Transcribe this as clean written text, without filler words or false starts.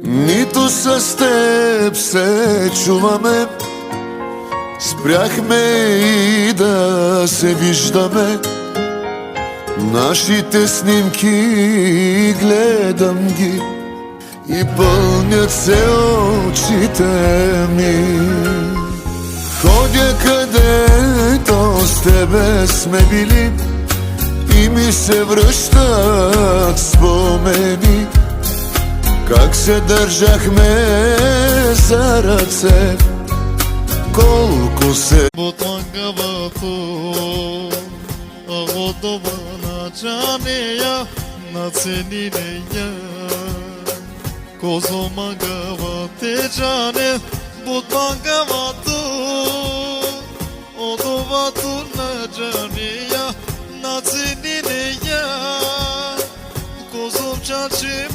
Нито с теб се чуваме, спряхме и да се виждаме. Нашите снимки гледам ги и пълнят се очите ми. Ходя където с тебе сме били и ми се връщат спомени, как се държахме за ръце, колко се Botangavato Agodobana Janeya Natsenineya Kozomagavate Jane Botangavato Odovatu Najaneya Natsenineya Kozom Chachi